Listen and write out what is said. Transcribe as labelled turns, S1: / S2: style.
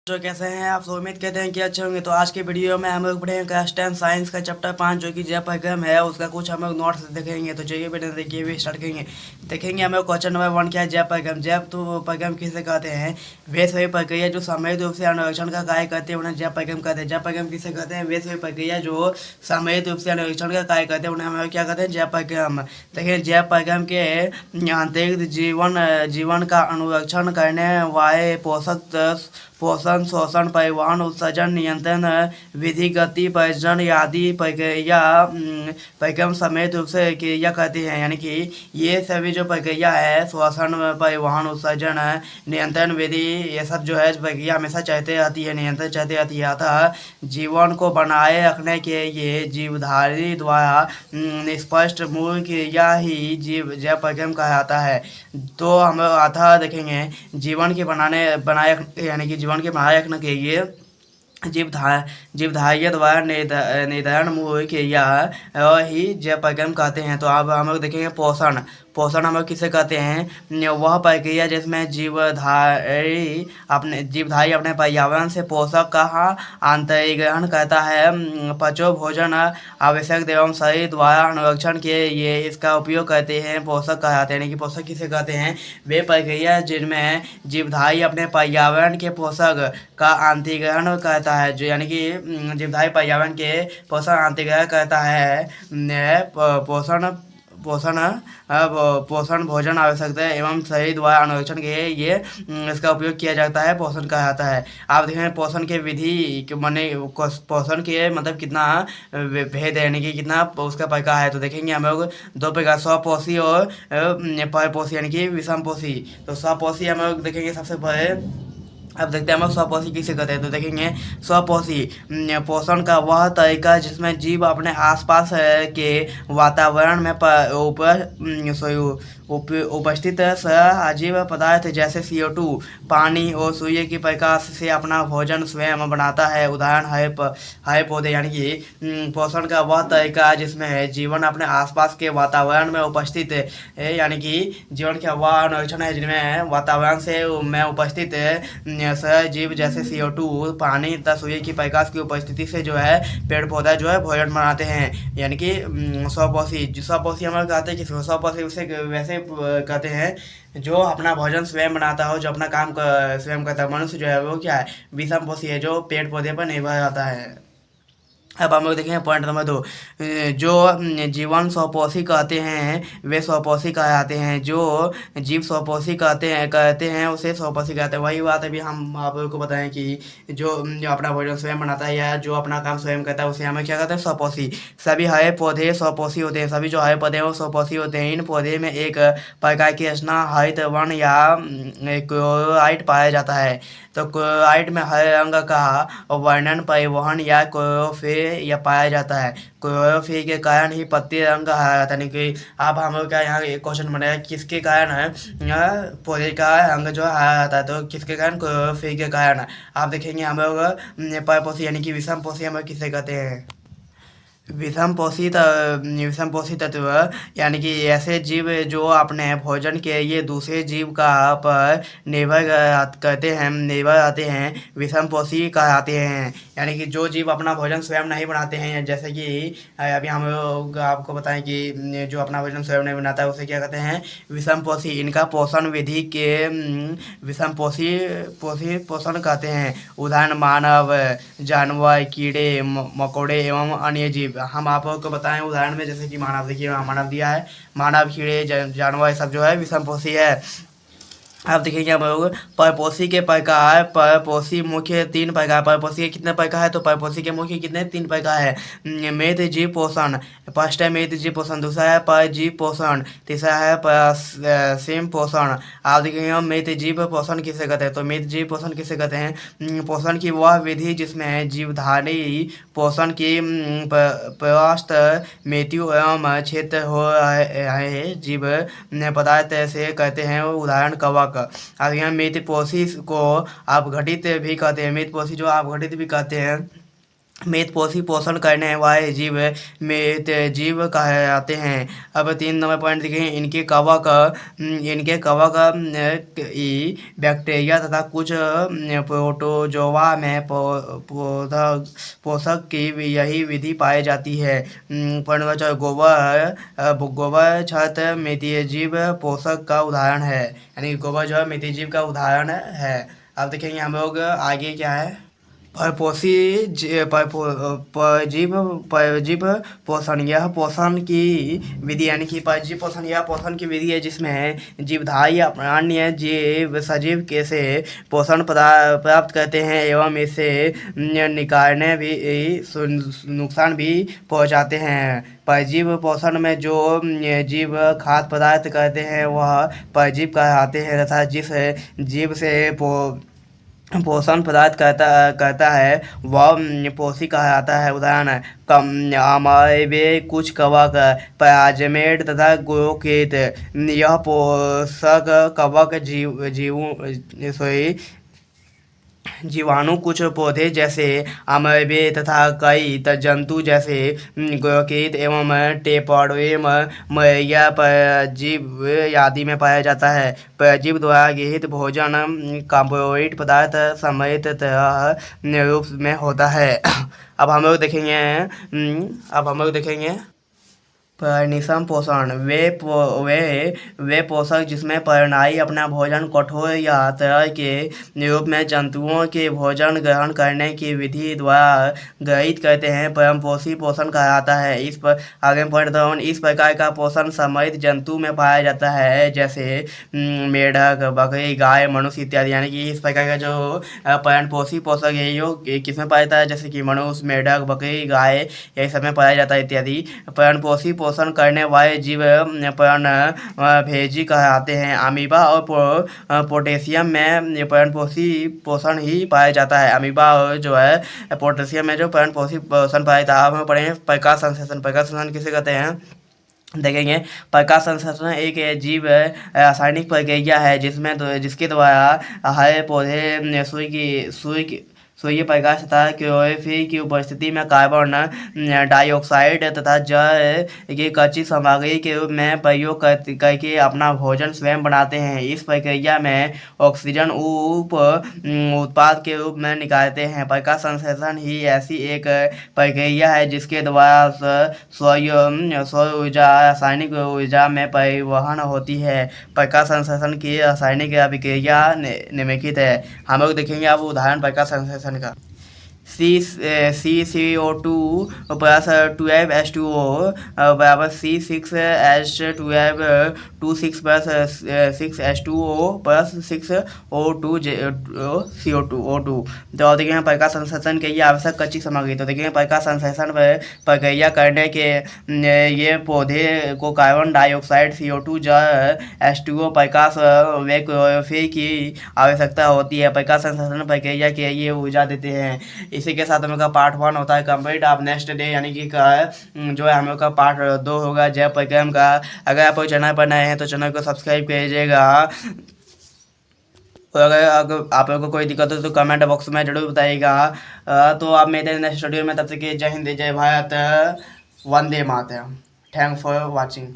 S1: जो कैसे हैं आप लोग, उम्मीद करते हैं कि अच्छे होंगे। तो आज के वीडियो में हम लोग पढ़ेंगे क्लास 10 साइंस का चैप्टर 5 जो कि जैव है उसका कुछ हम लोग नोट्स देखेंगे। तो चलिए वीडियो देखिए भी स्टार्ट करेंगे। देखेंगे हम लोग क्वेश्चन नंबर 1 क्या है, जैव तो पैगम किसे कहते हैं। वे सभी प्रक्रिया जो सामूहिक रूप से अनुरक्षण का कार्य करते हैं उन्हें जैव पैगम कहते हैं। जैव पैगम किसे कहते हैं, वे सभी प्रक्रिया जो सामूहिक रूप से अनुरक्षण का कार्य करते हैं उन्हें हम लोग क्या कहते हैं, जैव पैगम। देखिए जैव पैगम के आंतरिक जीवन का अनुरक्षण करने वाले पोषण, शोषण, परिवहन, उत्सर्जन, नियंत्रण, विधि, गति, प्रजनन आदि प्रक्रिया परिक्रम समेत रूप से क्रिया करती है। यानी कि ये सभी जो प्रक्रिया है, श्वसन, परिवहन, उत्सर्जन, नियंत्रण, विधि, ये सब जो है प्रक्रिया हमेशा चलते रहती है, नियंत्रण चलती रहती है। अतः जीवन को बनाए रखने के लिए जीवधारी द्वारा निष्पष्ट मूल क्रिया ही जैव परिक्रम कहलाता है। तो हम अतः देखेंगे जीवन के यानी कि जीवन के बनाए रखने के लिए जीवधारी द्वारा निर्धारण मूल क्रिया ही जैव परिक्रम कहते हैं। तो अब हम लोग देखेंगे पोषण। पोषण हम लोग किसे कहते हैं, वह प्रक्रिया जिसमें जीवधारी अपने पर्यावरण से पोषक का अंतर्ग्रहण करता है, पचो भोजन आवश्यक एवं शरीर द्वारा अनुरक्षण के लिए इसका उपयोग करते हैं, पोषक कहलाते हैं। यानी कि पोषक किसे कहते हैं, वे प्रक्रिया जिनमें जीवधारी अपने पर्यावरण के पोषक का अंतर्ग्रहण करता है, जो यानी कि जीवधारी पर्यावरण के पोषण अंतर्ग्रहण करता है। पोषण भोजन आवश्यकता है एवं शरीर द्वारा अनुरक्षण के ये इसका उपयोग किया जाता है, पोषण कहलाता है। आप देखें पोषण के विधि माने पोषण के मतलब कितना भेद है, यानी कि कितना उसका प्रकार है। तो देखेंगे हम लोग दो प्रकार, स्वपोषी और परपोषी यानी कि विषमपोषी। तो स्वपोषी हम लोग देखेंगे सबसे पहले। अब देखते हैं हम लोग स्वपोषी किसे कहते हैं। तो देखेंगे स्वपोषी पोषण का वह तरीका जिसमें जीव अपने आसपास के वातावरण में उपस्थित सजीव पदार्थ जैसे CO2, पानी और सूर्य की प्रकाश से अपना भोजन स्वयं बनाता है। उदाहरण हरे पौधे। यानी कि पोषण का वह तरीका जिसमें जीवन अपने आसपास के वातावरण में उपस्थित है, यानी कि जीवन का वह अनुरक्षण है जिनमें वातावरण से में उपस्थित सजीव जैसे CO2, पानी तथा सूर्य की प्रकाश की उपस्थिति से जो है पेड़ पौधा जो है भोजन बनाते हैं। यानी कि स्वपोषी हम लोग कहते हैं कि स्वपोषी उसे वैसे कहते हैं जो अपना भोजन स्वयं बनाता हो, जो अपना काम स्वयं करता है। मनुष्य जो है वो क्या है, विषमपोषी है, जो पेड़ पौधे पर निर्भर रहता है। अब हम लोग देखेंगे पॉइंट नंबर 2, जो जीवन स्वपोषी कहते हैं वे स्वपोषी कहलाते हैं। जो जीव स्वपोषी कहते हैं उसे स्वपोषी कहते हैं। वही बात अभी हम आप लोगों को बताएं कि जो अपना भोजन स्वयं बनाता है या जो अपना काम स्वयं करता है उसे हमें क्या कहते हैं, स्वपोषी। सभी हरे पौधे स्वपोषी होते हैं। सभी जो हरे पौधे हैं वो स्वपोषी होते हैं। इन पौधे में एक प्रकार की रचना हरित वर्ण या क्लोराइड पाया जाता है। तो क्लोराइड में हरे रंग का वर्णन परिवहन या क्लोरोफिल या पाया जाता है। क्लोरोफिल के कारण ही पत्ती रंग का हरा रहता है। कि अब हम लोग का यहाँ एक क्वेश्चन बनेगा किसके कारण है पौधे का रंग जो हरा रहता है। तो किसके कारण, क्लोरोफिल के कारण। आप देखेंगे हम लोग परपोषी यानी कि विषमपोषी हम लोग किसे कहते हैं, विषमपोषी तत्व यानी कि ऐसे जीव जो अपने भोजन के लिए दूसरे जीव का पर निर्भर रहते हैं, विषमपोषी कहलाते हैं। यानी कि जो जीव अपना भोजन स्वयं नहीं बनाते हैं, जैसे कि अभी हम लोग आपको बताएं कि जो अपना भोजन स्वयं नहीं बनाता है उसे क्या कहते हैं, विषमपोषी। इनका पोषण विधि के पोषण कहते हैं। उदाहरण मानव, जानवर, कीड़े मकोड़े एवं अन्य जीव। हम आप लोग को बताएं उदाहरण में, जैसे कि मानव। देखिए मानव दिया है, मानव, कीड़े, जानवर सब जो है विषमपोषी है। अब देखिए हम लोग परपोषी के प्रकार। परपोषी मुख्य 3 प्रकार। परपोषी के कितने प्रकार है, तो परपोषी के मुख्य कितने 3 प्रकार है। मृत जीव पोषण, फर्स्ट है मृत जीव पोषण, दूसरा है परजीव पोषण, तीसरा है परसीम पोषण। आप देखिए मृत जीव पोषण किसे कहते हैं। तो मृत जीव पोषण किसे कहते हैं, पोषण की वह विधि जिसमें जीवधारी पोषण की प्रवास्त मृत्यु एवं क्षेत्र हो रहे जीव पदार्थ से कहते हैं। उदाहरण कवक। अब यहाँ मृतपोषी को अपघटित भी कहते हैं। मृतपोषी जो अपघटित भी कहते हैं। मेदपोषी पोषण करने वाले जीव मेद जीव कहलाते हैं। अब 3 नंबर पॉइंट देखें, इनके कवक ई बैक्टीरिया तथा कुछ प्रोटोजोआ में पोषक की यही विधि पाई जाती है। पॉइंट नंबर 4, गोबर छत मितीय जीव पोषक का उदाहरण है, यानी गोबर जो है मितीय जीव का उदाहरण है। अब देखेंगे हम लोग आगे क्या है। परपोषी परजीव पोषण, यह पोषण की विधि, यानी कि परजीव पोषण यह पोषण की विधि है जिसमें जीवधारी अन्य जीव सजीव के से पोषण प्राप्त करते हैं एवं इसे निकालने भी नुकसान भी पहुंचाते हैं। परजीव पोषण में जो जीव खाद्य पदार्थ करते हैं वह परजीव कहलाते हैं तथा जिस जीव से पोषण पदार्थ करता है वह पोषी कहलाता है। उदाहरण अमावे, कुछ कवक, प्लाज्मेट तथा गोकेट, यह पोषक कवक जीवाणु कुछ पौधे जैसे अमेबे तथा कई जंतु जैसे गोकेट एवं टेपरवेम मलेरिया परजीव आदि में पाया जाता है। परजीव द्वारा गृहीत भोजन कार्बोहाइड्रेट पदार्थ समेत तरह रूप में होता है। अब हम लोग देखेंगे परिनिषम पोषण, वे पोषक जिसमें प्रणाली अपना भोजन कठोर या तरल के रूप में जंतुओं के भोजन ग्रहण करने की विधि द्वारा ग्रहित करते हैं परमपोषी पोषण कहलाता है। इस पर आगे पॉइंट, इस प्रकार का पोषण समृद्ध जंतु में पाया जाता है जैसे मेढक, बकरी, गाय, मनुष्य इत्यादि। यानी कि इस प्रकार का जो पर्णपोषी पोषक है यो किसमें पाया जाता है, जैसे कि मनुष्य, मेढक, बकरी, गाय, यही सब में पाया जाता है इत्यादि। पर्णपोषी पोषण करने वाले जीव पर्णभोजी कहलाते हैं। अमीबा और पोटेशियम में पर्णपोषी पोषण ही पाया जाता है। अमीबा जो है पोटेशियम में जो पर्णपोषी पोषण पाया जाता है। अब हम पढ़ेंगे प्रकाश संश्लेषण। प्रकाश संश्लेषण किसे कहते हैं देखेंगे। प्रकाश संश्लेषण एक जीव रासायनिक प्रक्रिया है जिसके द्वारा हरे पौधे सूर्य प्रकाश तथा क्लोरोफिल की उपस्थिति में कार्बन डाइऑक्साइड तथा जल की कच्ची सामग्री के रूप में प्रयोग करके अपना भोजन स्वयं बनाते हैं। इस प्रक्रिया में ऑक्सीजन उत्पाद के रूप में निकालते हैं। प्रकाश संश्लेषण ही ऐसी एक प्रक्रिया है जिसके द्वारा सौर ऊर्जा रासायनिक ऊर्जा में परिवहन होती है। प्रकाश संश्लेषण की रासायनिक अभिक्रिया निम्नलिखित है। हम लोग देखेंगे अब उदाहरण प्रकाश संश्लेषण का। CCO2 प्लस 12H2O बराबर C6H12 26 plus 6H2O plus 6O2 CO2O2। तो देखिए प्रकाश संश्लेषण के लिए आवश्यक कच्ची सामग्री। तो देखिए प्रकाश संश्लेषण प्रक्रिया करने के ये पौधे को कार्बन डाइऑक्साइड CO2 जल H2O प्रकाश व क्लोरोफिल की आवश्यकता होती है। प्रकाश संश्लेषण प्रक्रिया के लिए ऊर्जा देते हैं। इसी के साथ हम लोग का पार्ट 1 होता है कंप्लीट। आप नेक्स्ट डे यानी कि जो है हम लोग का पार्ट 2 होगा जय प्रोग्राम का। अगर आप चैनल पर नए हैं तो चैनल को सब्सक्राइब कीजिएगा। और अगर आप लोगों को कोई दिक्कत हो तो कमेंट बॉक्स में जरूर बताइएगा। तो आप मेरे नेक्स्ट वीडियो में, तब तक जय हिंद, जय Bharat, Vande Mataram. Thanks for watching.